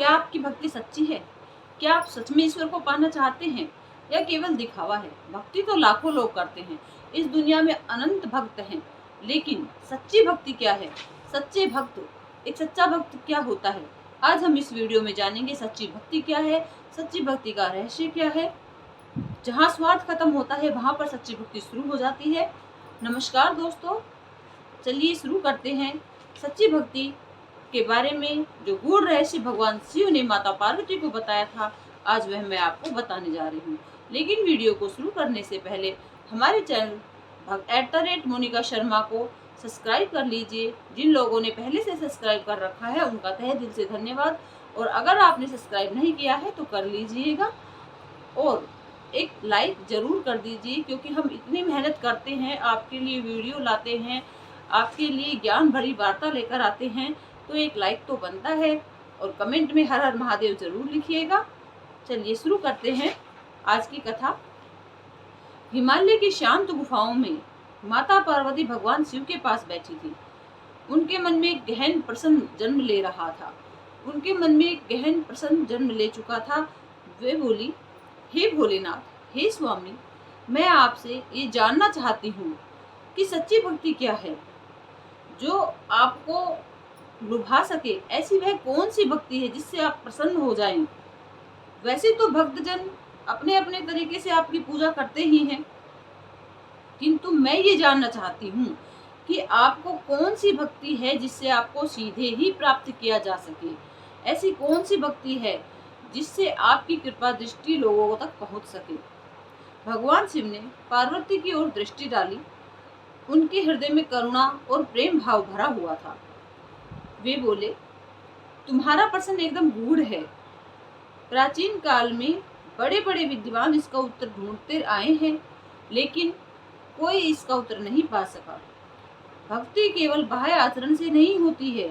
क्या आपकी भक्ति सच्ची है? क्या आप सच में ईश्वर को पाना चाहते हैं या केवल दिखावा है? भक्ति तो लाखों लोग करते हैं। इस दुनिया में अनंत भक्त हैं, लेकिन सच्ची भक्ति क्या है? सच्चे भक्त, एक सच्चा भक्त क्या होता है? आज हम इस वीडियो में जानेंगे सच्ची भक्ति क्या है, सच्ची भक्ति का रहस्य क्या है। जहाँ स्वार्थ खत्म होता है वहाँ पर सच्ची भक्ति शुरू हो जाती है। नमस्कार दोस्तों, चलिए शुरू करते हैं। सच्ची भक्ति के बारे में जो गूढ़ रहस्य भगवान शिव ने माता पार्वती को बताया था, आज वह मैं आपको बताने जा रही हूँ। लेकिन वीडियो को शुरू करने से पहले हमारे चैनल @मोनिका शर्मा को सब्सक्राइब कर लीजिए। जिन लोगों ने पहले से सब्सक्राइब कर रखा है उनका तहे दिल से धन्यवाद, और अगर आपने सब्सक्राइब नहीं किया है तो कर लीजिएगा और एक लाइक ज़रूर कर दीजिए, क्योंकि हम इतनी मेहनत करते हैं, आपके लिए वीडियो लाते हैं, आपके लिए ज्ञान भरी वार्ता लेकर आते हैं, तो एक लाइक तो बनता है। और कमेंट में हर हर महादेव ज़रूर लिखिएगा। चलिए शुरू करते हैं आज की कथा। हिमालय की शांत गुफाओं में माता पार्वती भगवान शिव के पास बैठी थी। उनके मन में एक गहन प्रश्न जन्म ले रहा था। उनके मन में एक गहन प्रश्न जन्म ले चुका था। वे बोली, हे भोलेनाथ, हे स्वामी, मैं आपसे ये जानना चाहती हूँ कि सच्ची भक्ति क्या है, जो आपको लुभा सके। ऐसी वह कौन सी भक्ति है जिससे आप प्रसन्न हो जाएं? वैसे तो भक्तजन अपने अपने तरीके से आपकी पूजा करते ही हैं, किंतु मैं ये जानना चाहती हूँ कि आपको कौन सी भक्ति है जिससे आपको सीधे ही प्राप्त किया जा सके। ऐसी कौन सी भक्ति है जिससे आपकी कृपा दृष्टि लोगों तक पहुँच सके। भगवान शिव ने पार्वती की ओर दृष्टि डाली। उनके हृदय में करुणा और प्रेम भाव भरा हुआ था। वे बोले, तुम्हारा प्रश्न एकदम गूढ़ है। प्राचीन काल में बड़े बड़े विद्वान इसका उत्तर ढूंढते आए हैं, लेकिन कोई इसका उत्तर नहीं पा सका। भक्ति केवल बाह्य आचरण से नहीं होती है।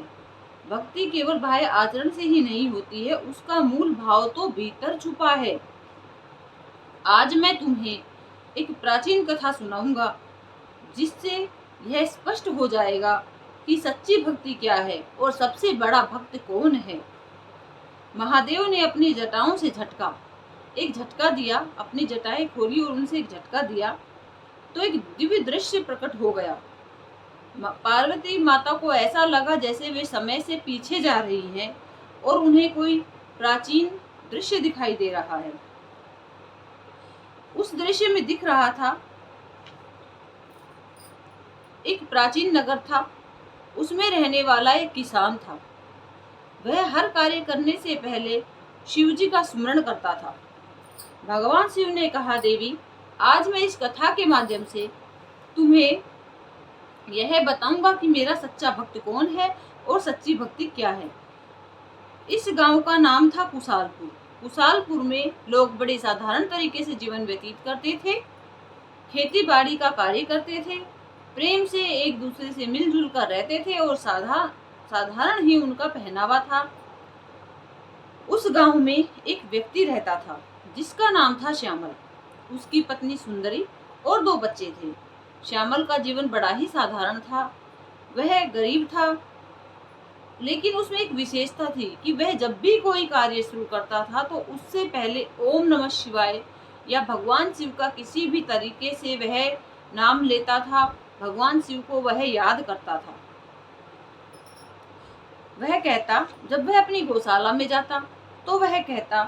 भक्ति केवल बाह्य आचरण से ही नहीं होती है, उसका मूल भाव तो भीतर छुपा है। आज मैं तुम्हें एक प्राचीन कथा सुनाऊंगा, जिससे यह स्पष्ट हो जाएगा कि सच्ची भक्ति क्या है और सबसे बड़ा भक्त कौन है। महादेव ने अपनी जटाओं से एक झटका दिया। अपनी जटाएं खोली और उनसे एक झटका दिया तो एक दिव्य दृश्य प्रकट हो गया। पार्वती माता को ऐसा लगा जैसे वे समय से पीछे जा रही हैं और उन्हें कोई प्राचीन दृश्य दिखाई दे रहा है। उस दृश्य में दिख रहा था एक प्राचीन नगर था। उसमें रहने वाला एक किसान था। वह हर कार्य करने से पहले शिवजी का स्मरण करता था। भगवान शिव ने कहा, देवी, आज मैं इस कथा के माध्यम से तुम्हें यह बताऊंगा कि मेरा सच्चा भक्त कौन है और सच्ची भक्ति क्या है। इस गांव का नाम था कुशालपुर। कुशालपुर में लोग बड़े साधारण तरीके से जीवन व्यतीत करते थे। खेती बाड़ी का कार्य करते थे, प्रेम से एक दूसरे से मिलजुल कर रहते थे और साधारण ही उनका पहनावा था। उस गांव में एक व्यक्ति रहता था जिसका नाम था श्यामल। उसकी पत्नी सुंदरी और 2 बच्चे थे। श्यामल का जीवन बड़ा ही साधारण था। वह गरीब था, लेकिन उसमें एक विशेषता थी कि वह जब भी कोई कार्य शुरू करता था तो उससे पहले ओम नमः शिवाय या भगवान शिव का किसी भी तरीके से वह नाम लेता था। भगवान शिव को वह याद करता था। वह कहता, जब वह अपनी गौशाला में जाता तो वह कहता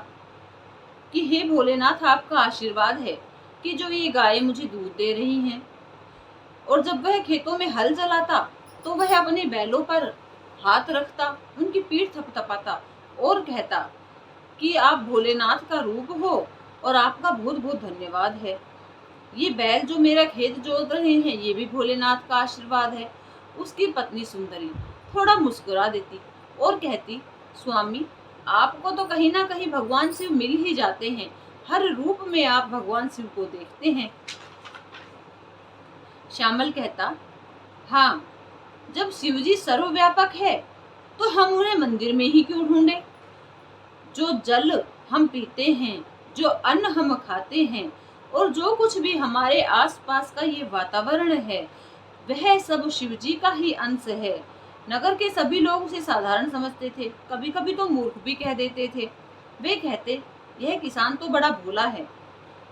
कि हे भोलेनाथ, आपका आशीर्वाद है कि जो ये गायें मुझे दूध दे रही हैं। और जब वह खेतों में हल चलाता तो वह अपने बैलों पर हाथ रखता, उनकी पीठ थपथपाता और कहता कि आप भोलेनाथ का रूप हो और आपका बहुत बहुत धन्यवाद है। ये बैल जो मेरा खेत जोत रहे हैं, ये भी भोलेनाथ का आशीर्वाद है। उसकी पत्नी सुंदरी थोड़ा मुस्कुरा देती और कहती, स्वामी, आपको तो कहीं ना कहीं भगवान शिव मिल ही जाते हैं। हर रूप में आप भगवान शिव को देखते हैं। श्यामल कहता, हाँ, जब शिवजी सर्वव्यापक है तो हम उन्हें मंदिर में ही क्यों ढूंढे। जो जल हम पीते हैं, जो अन्न हम खाते हैं और जो कुछ भी हमारे आसपास का ये वातावरण है, वह सब शिवजी का ही अंश है। नगर के सभी लोग उसे साधारण समझते थे, कभी कभी तो मूर्ख भी कह देते थे। वे कहते, यह किसान तो बड़ा भोला है,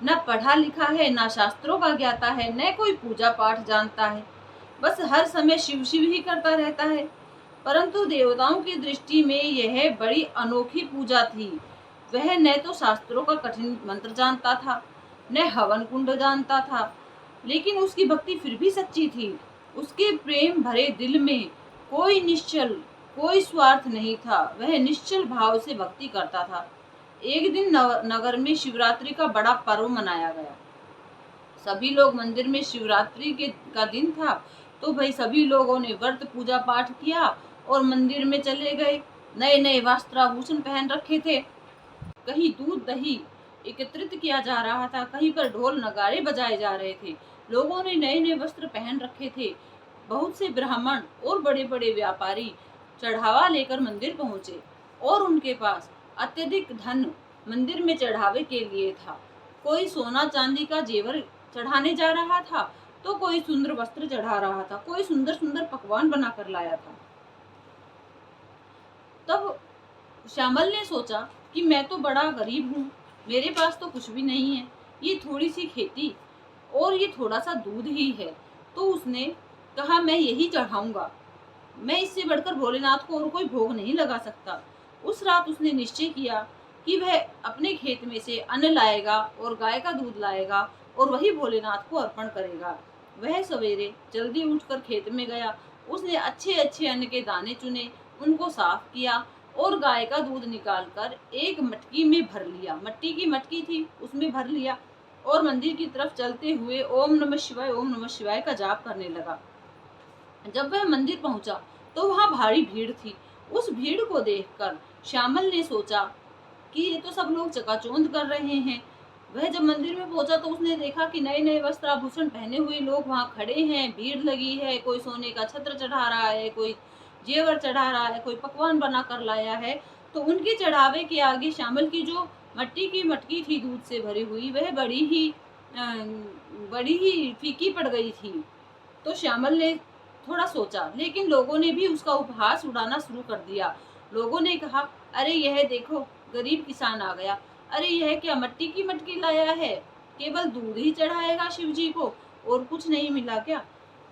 न पढ़ा लिखा है, न शास्त्रों का ज्ञाता है, न कोई पूजा पाठ जानता है, बस हर समय शिव शिव ही करता रहता है। परंतु देवताओं की दृष्टि में यह बड़ी अनोखी पूजा थी। वह न तो शास्त्रों का कठिन मंत्र जानता था, न हवन कुंड जानता था, लेकिन उसकी भक्ति फिर भी सच्ची थी। उसके प्रेम भरे दिल में कोई निश्चल, कोई स्वार्थ नहीं था। वह निश्चल भाव से भक्ति करता था। एक दिन नगर में शिवरात्रि का बड़ा पर्व मनाया गया। सभी लोग मंदिर में, शिवरात्रि के का दिन था तो भाई सभी लोगों ने व्रत पूजा पाठ किया और मंदिर में चले गए। नए नए वस्त्राभूषण पहन रखे थे, कहीं दूध दही एकत्रित किया जा रहा था, कहीं पर ढोल नगाड़े बजाए जा रहे थे। लोगों ने नए नए वस्त्र पहन रखे थे। बहुत से ब्राह्मण और बड़े बड़े व्यापारी चढ़ावा लेकर मंदिर पहुंचे और उनके पास अत्यधिक धन मंदिर में चढ़ावे के लिए था। कोई सोना चांदी का जेवर चढ़ाने जा रहा था तो कोई सुंदर वस्त्र चढ़ा रहा था, कोई सुंदर सुंदर पकवान बनाकर लाया था। तब श्यामल ने सोचा कि मैं तो बड़ा गरीब हूँ, मेरे पास तो कुछ भी नहीं है, ये थोड़ी सी खेती और ये थोड़ा सा दूध ही है। तो उसने कहा, मैं यही चढ़ाऊंगा, मैं इससे बढ़कर भोलेनाथ को और कोई भोग नहीं लगा सकता। उस रात उसने निश्चय किया कि वह अपने खेत में से अन्न लाएगा और गाय का दूध लाएगा और वही भोलेनाथ को अर्पण करेगा। वह सवेरे जल्दी उठकर खेत में गया। उसने अच्छे अच्छे अन्न के दाने चुने, उनको साफ किया और गाय का दूध निकालकर एक मटकी में भर लिया। मट्टी की मटकी थी, उसमें भर लिया और मंदिर की तरफ चलते हुए ओम नमः शिवाय, ओम नमः शिवाय का जाप करने लगा। जब वह मंदिर पहुंचा तो वहां भारी भीड़ थी। उस भीड़ को देखकर श्यामल ने सोचा कि ये तो सब लोग चकाचौंध कर रहे हैं। वह जब मंदिर में पहुंचा तो उसने देखा कि नए नए वस्त्र आभूषण पहने हुए लोग वहां खड़े हैं, भीड़ लगी है, कोई सोने का छत्र चढ़ा रहा है, कोई जेवर चढ़ा रहा है, कोई पकवान बना कर लाया है। तो उनके चढ़ावे के आगे श्यामल की जो मट्टी की मटकी थी दूध से भरी हुई, वह बड़ी ही फीकी पड़ गई थी। तो श्यामल ने थोड़ा सोचा, लेकिन लोगों ने भी उसका उपहास उड़ाना शुरू कर दिया। लोगों ने कहा, अरे यह देखो गरीब किसान आ गया, अरे यह क्या मट्टी की मटकी लाया है, केवल दूध ही चढ़ाएगा शिव जी को और कुछ नहीं मिला क्या?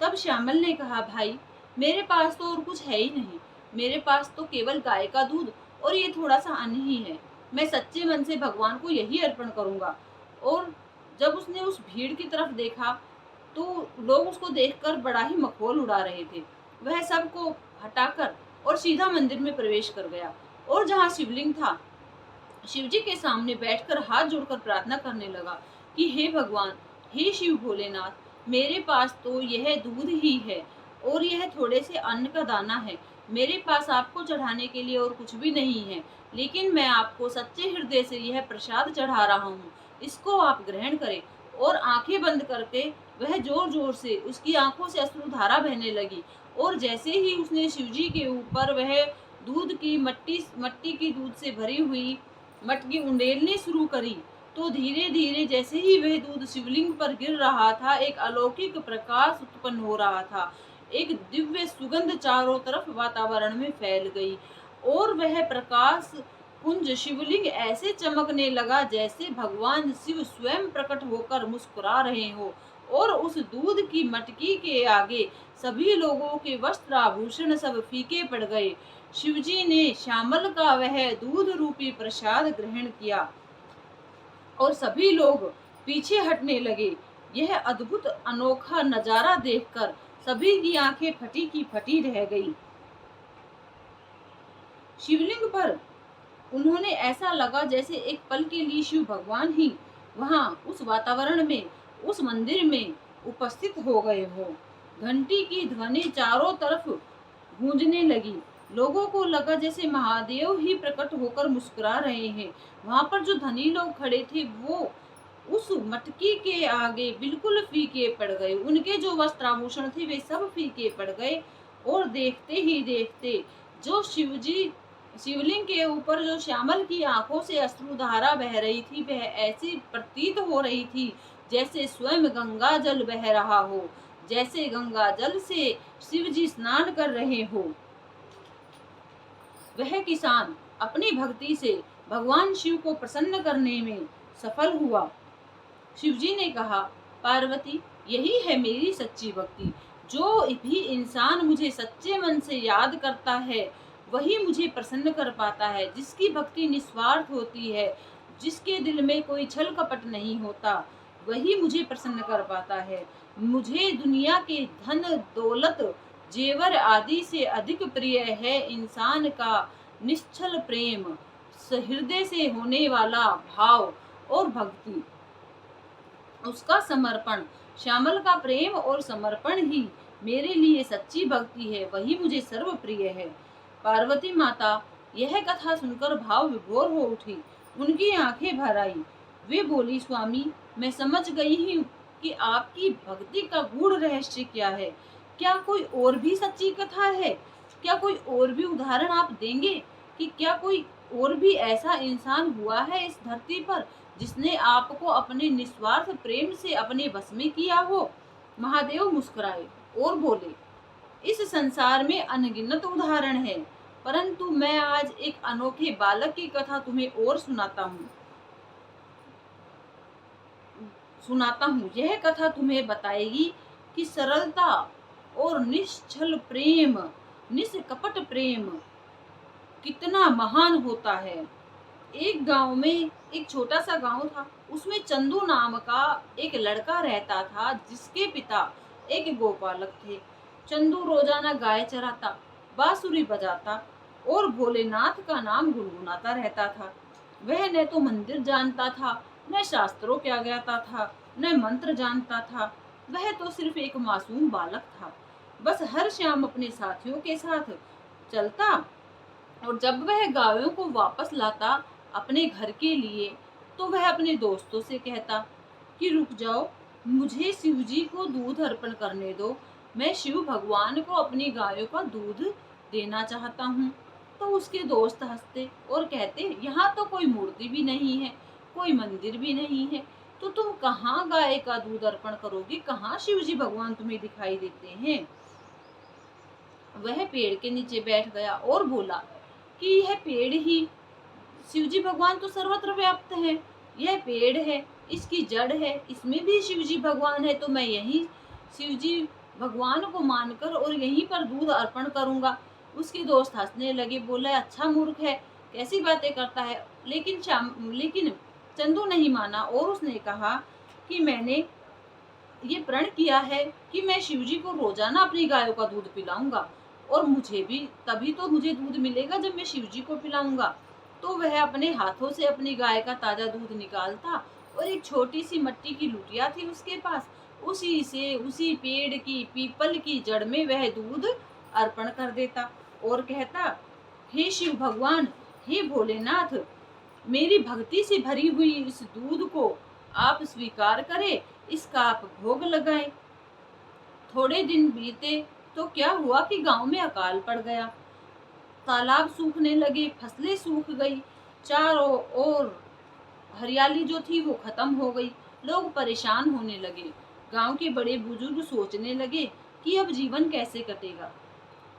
तब श्यामल ने कहा, भाई मेरे पास तो और कुछ है ही नहीं, मेरे पास तो केवल गाय का दूध और ये थोड़ा सा अन्न ही है। मैं सच्चे मन से भगवान को यही अर्पण करूंगा। और जब उसने उस भीड़ की तरफ देखा तो लोग उसको देखकर बड़ा ही मखौल उड़ा रहे थे। वह सबको हटाकर और सीधा मंदिर में प्रवेश कर गया और जहाँ शिवलिंग था, शिवजी के सामने बैठकर हाथ जोड़कर प्रार्थना करने लगा कि हे भगवान, हे शिव भोलेनाथ, मेरे पास तो यह दूध ही है और यह थोड़े से अन्न का दाना है। मेरे पास आपको चढ़ाने के लिए और कुछ भी नहीं है, लेकिन मैं आपको सच्चे हृदय से यह प्रसाद चढ़ा रहा हूँ, इसको आप ग्रहण करें। और आंखें बंद करके वह जोर जोर से, उसकी आंखों से अश्रुधारा बहने लगी। और जैसे ही उसने शिवजी के ऊपर वह दूध की मट्टी की दूध से भरी हुई मटकी उंडेलने शुरू करी, तो धीरे धीरे जैसे ही वह दूध शिवलिंग पर गिर रहा था, एक अलौकिक प्रकाश उत्पन्न हो रहा था। एक दिव्य सुगंध चारों तरफ वातावरण में फैल गई और वह प्रकाश पुंज शिवलिंग ऐसे चमकने लगा जैसे भगवान शिव स्वयं प्रकट होकर मुस्कुरा रहे हो। और उस दूध की मटकी के आगे सभी लोगों के वस्त्र आभूषण सब फीके पड़ गए। शिवजी ने श्यामल का वह दूध रूपी प्रसाद ग्रहण किया और सभी लोग पीछे हटने लगे। यह अद्भुत अनोखा नजारा देखकर सभी की आंखें फटी की फटी रह गई। शिवलिंग पर उन्होंने ऐसा लगा जैसे एक पल के लिए शिव भगवान ही वहां उस वातावरण में, उस मंदिर में उपस्थित हो गए हो। घंटी की ध्वनि चारों तरफ गूंजने लगी। लोगों को लगा जैसे महादेव ही प्रकट होकर मुस्कुरा रहे हैं। वहां पर जो धनी लोग खड़े थे वो उस मटकी के आगे बिल्कुल फीके पड़ गए। उनके जो वस्त्राभूषण थे वे सब फीके पड़ गए। और देखते ही देखते जो शिवलिंग के ऊपर जो श्यामल की आंखों से अश्रुधारा बह रही थी, वह ऐसी प्रतीत हो रही थी जैसे स्वयं गंगा जल बह रहा हो, जैसे गंगा जल से शिव जी स्नान कर रहे हो। वह किसान अपनी भक्ति से भगवान शिव को प्रसन्न करने में सफल हुआ। शिवजी ने कहा, पार्वती, यही है मेरी सच्ची भक्ति। जो भी इंसान मुझे सच्चे मन से याद करता है वही मुझे प्रसन्न कर पाता है। जिसकी भक्ति निस्वार्थ होती है, जिसके दिल में कोई छल कपट नहीं होता, वही मुझे प्रसन्न कर पाता है। मुझे दुनिया के धन दौलत जेवर आदि से अधिक प्रिय है इंसान का निश्चल प्रेम, हृदय से होने वाला भाव और भक्ति, उसका समर्पण। श्यामल का प्रेम और समर्पण ही मेरे लिए सच्ची भक्ति है, वही मुझे सर्व प्रिय है। पार्वती माता यह कथा सुनकर भाव विभोर हो उठी, उनकी आंखें भर आई। वे बोली, स्वामी, मैं समझ गई हूँ कि आपकी भक्ति का गूढ़ रहस्य क्या है। क्या कोई और भी सच्ची कथा है? क्या कोई और भी उदाहरण आप देंगे कि क्या कोई और भी ऐसा इंसान हुआ है इस धरती पर जिसने आपको अपने निस्वार्थ प्रेम से अपने बस में किया हो? महादेव मुस्कुराए और बोले, इस संसार में अनगिनत उदाहरण हैं, परंतु मैं आज एक अनोखे बालक की कथा तुम्हें और सुनाता हूँ। यह कथा तुम्हें बताएगी कि सरलता और निश्चल प्रेम, निष्कपट प्रेम कितना महान होता है। एक गांव में एक छोटा सा गांव था। उसमें चंदू नाम का एक लड़का रहता था, जिसके पिता एक गोपालक थे। चंदू रोजाना गाय चराता, बांसुरी बजाता और भोलेनाथ का नाम गुनगुनाता रहता था। वह न तो मंदिर जानता था, न शास्त्रों क्या ज्ञाता था, न मंत्र जानता था। वह तो सिर्फ एक मासूम बालक था। बस हर शाम अपने साथियों के साथ चलता और जब वह गायों को वापस लाता अपने घर के लिए, तो वह अपने दोस्तों से कहता कि रुक जाओ, मुझे शिवजी को दूध अर्पण करने दो। मैं शिव भगवान को अपनी गायों का दूध देना चाहता हूँ। तो उसके दोस्त हंसते और कहते, यहाँ तो कोई मूर्ति भी नहीं है, कोई मंदिर भी नहीं है, तो तुम कहाँ गाय का दूध अर्पण करोगे? कहाँ शिवजी भगवान तुम्हें दिखाई देते हैं? वह पेड़ के नीचे बैठ गया और बोला कि यह पेड़ ही, शिवजी भगवान तो सर्वत्र व्याप्त है। यह पेड़ है, इसकी जड़ है, इसमें भी शिवजी भगवान है, तो मैं यही शिवजी भगवान को मानकर और यहीं पर दूध अर्पण करूंगा। उसके दोस्त हंसने लगे, बोले, अच्छा मूर्ख है, कैसी बातें करता है। लेकिन चंदू नहीं माना और उसने कहा कि मैंने ये प्रण किया है कि मैं शिवजी को रोजाना अपनी गायों का दूध पिलाऊंगा और तभी तो मुझे दूध मिलेगा जब मैं शिवजी को पिलाऊंगा। तो वह अपने हाथों से अपनी गाय का ताजा दूध निकालता और एक छोटी सी मट्टी की लुटिया थी उसके पास, उसी पेड़ की पीपल की जड़ में वह दूध अर्पण कर देता और कहता, हे शिव भगवान, हे भोलेनाथ, मेरी भक्ति से भरी हुई इस दूध को आप स्वीकार करें, इसका आप भोग लगाएं। थोड़े दिन बीते तो क्या हुआ कि गांव में अकाल पड़ गया। तालाब सूखने लगे, फसलें सूख गई, चारों ओर हरियाली जो थी वो खत्म हो गई। लोग परेशान होने लगे। गांव के बड़े बुजुर्ग सोचने लगे कि अब जीवन कैसे कटेगा।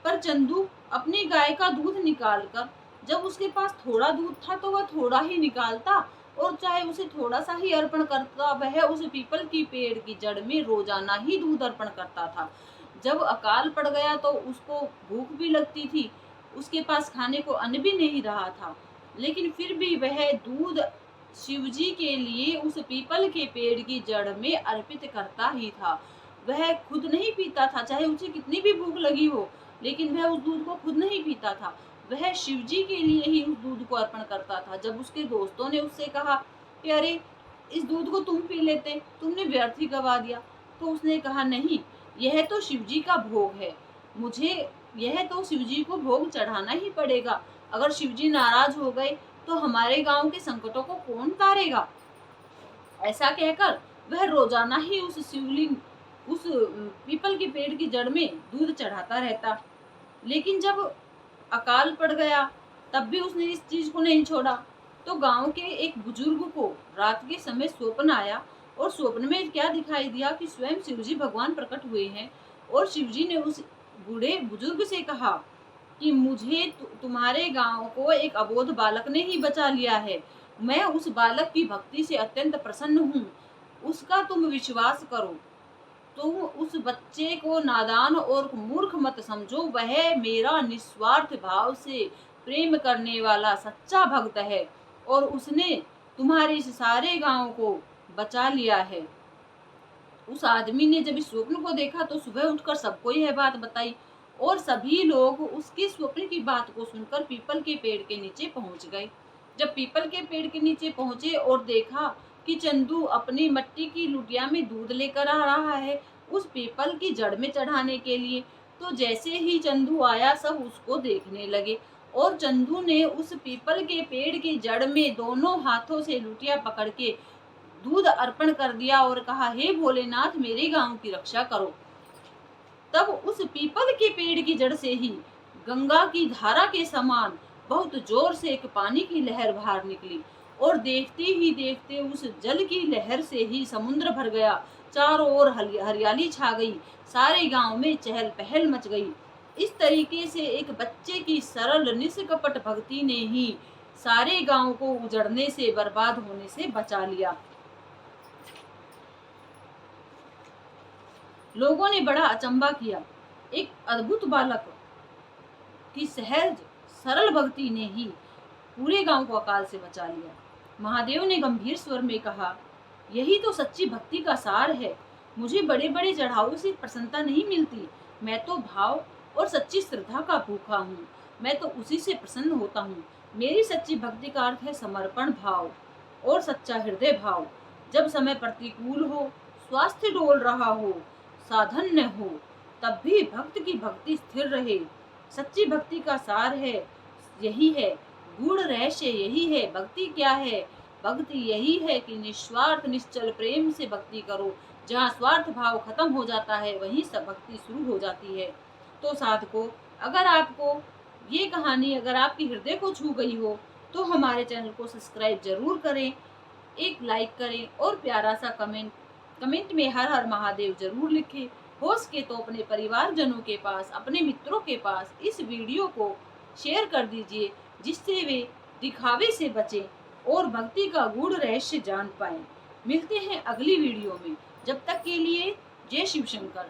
पर चंदू अपनी गाय का दूध निकालकर, जब उसके पास थोड़ा दूध था तो वह थोड़ा ही निकालता और चाहे उसे थोड़ा सा ही अर्पण करता, वह उस पीपल की पेड़ की जड़ में रोजाना ही दूध अर्पण करता था। जब अकाल पड़ गया तो उसको भूख भी लगती थी, उसके पास खाने को अन्न भी नहीं रहा था, लेकिन फिर भी वह दूध शिवजी के लिए उस पीपल के पेड़ की जड़ में अर्पित करता ही था। वह खुद नहीं पीता था, चाहे उसे कितनी भी भूख लगी हो, लेकिन वह उस दूध को खुद नहीं पीता था, वह शिवजी के लिए ही उस दूध को अर्पण करता था। जब उसके दोस्तों ने उससे कहा कि अरे, इस दूध को तुम पी लेते, तुमने व्यर्थ ही गवा दिया, तो उसने कहा, नहीं, यह तो शिवजी का भोग है, मुझे यह तो शिवजी को भोग चढ़ाना ही पड़ेगा। अगर शिवजी नाराज हो गए तो हमारे गांव के संकटों को कौन तारेगा। ऐसा कहकर वह रोजाना ही उस पीपल के पेड़ की जड़ में दूध चढ़ाता रहता। लेकिन जब अकाल पड़ गया तब भी उसने इस चीज को नहीं छोड़ा। तो गांव के एक बुजुर्ग को रात के समय स्वप्न आया और स्वप्न में क्या दिखाई दिया कि स्वयं शिवजी भगवान प्रकट हुए हैं और शिवजी ने उस बूढ़े बुजुर्ग से कहा कि मुझे तुम्हारे गांव को एक अबोध बालक ने ही बचा लिया है। मैं उस बालक की भक्ति से अत्यंत प्रसन्न हूँ। उसका तुम विश्वास करो। तुम उस बच्चे को नादान और मूर्ख मत समझो। वह मेरा निस्वार्थ भाव से प्रेम करने वाला सच्चा भक्त है और उसने तुम्हारे इस सारे गांव को बचा लिया है। उस आदमी ने जब इस स्वप्न को देखा तो सुबह उठकर सबको यह बात बताई और सभी लोग उसके स्वप्न की बात को सुनकर पीपल के पेड़ के नीचे पहुंच गए। जब पीपल के पेड़ के नीचे पहुंचे और देखा कि चंदू अपनी मट्टी की लुटिया में दूध लेकर आ रहा है उस पीपल की जड़ में चढ़ाने के लिए, तो जैसे ही चंदू आया सब उसको देखने लगे और चंदू ने उस पीपल के पेड़ की जड़ में दोनों हाथों से लुटिया पकड़ के दूध अर्पण कर दिया और कहा, हे भोलेनाथ मेरे गांव की रक्षा करो। तब उस पीपल के पेड़ की जड़ से ही गंगा की धारा के समान बहुत जोर से एक पानी की लहर बाहर निकली और देखते ही देखते उस जल की लहर से ही समुद्र भर गया। चारों ओर हरियाली छा गई। सारे गांव में चहल पहल मच गई। इस तरीके से एक बच्चे की सरल निष्कपट भक्ति ने ही सारे गांव को उजड़ने से, बर्बाद होने से बचा लिया। लोगों ने बड़ा अचंबा किया। एक अद्भुत बालक की सहज सरल भक्ति ने ही पूरे गांव को अकाल से बचा लिया। महादेव ने गंभीर स्वर में कहा, यही तो सच्ची भक्ति का सार है। मुझे बड़े बड़े चढ़ावों से प्रसन्नता नहीं मिलती। मैं तो भाव और सच्ची श्रद्धा का भूखा हूँ। मैं तो उसी से प्रसन्न होता हूँ। मेरी सच्ची भक्ति का अर्थ है समर्पण भाव और सच्चा हृदय भाव। जब समय प्रतिकूल हो, स्वास्थ्य डोल रहा हो, साधन न हो, तब भी भक्त की भक्ति स्थिर रहे। सच्ची भक्ति का सार है यही है, गूढ़ रहस्य यही है। भक्ति क्या है? भक्ति यही है कि निस्वार्थ निश्चल प्रेम से भक्ति करो। जहाँ स्वार्थ भाव खत्म हो जाता है वहीं सब भक्ति शुरू हो जाती है। तो साधकों, अगर आपको ये कहानी अगर आपके हृदय को छू गई हो तो हमारे चैनल को सब्सक्राइब जरूर करें, एक लाइक करें और प्यारा सा कमेंट में हर हर महादेव जरूर लिखें। हो सके तो अपने परिवारजनों के पास, अपने मित्रों के पास इस वीडियो को शेयर कर दीजिए, जिससे वे दिखावे से बचें और भक्ति का गूढ़ रहस्य जान पाएं। मिलते हैं अगली वीडियो में। जब तक के लिए जय शिव शंकर।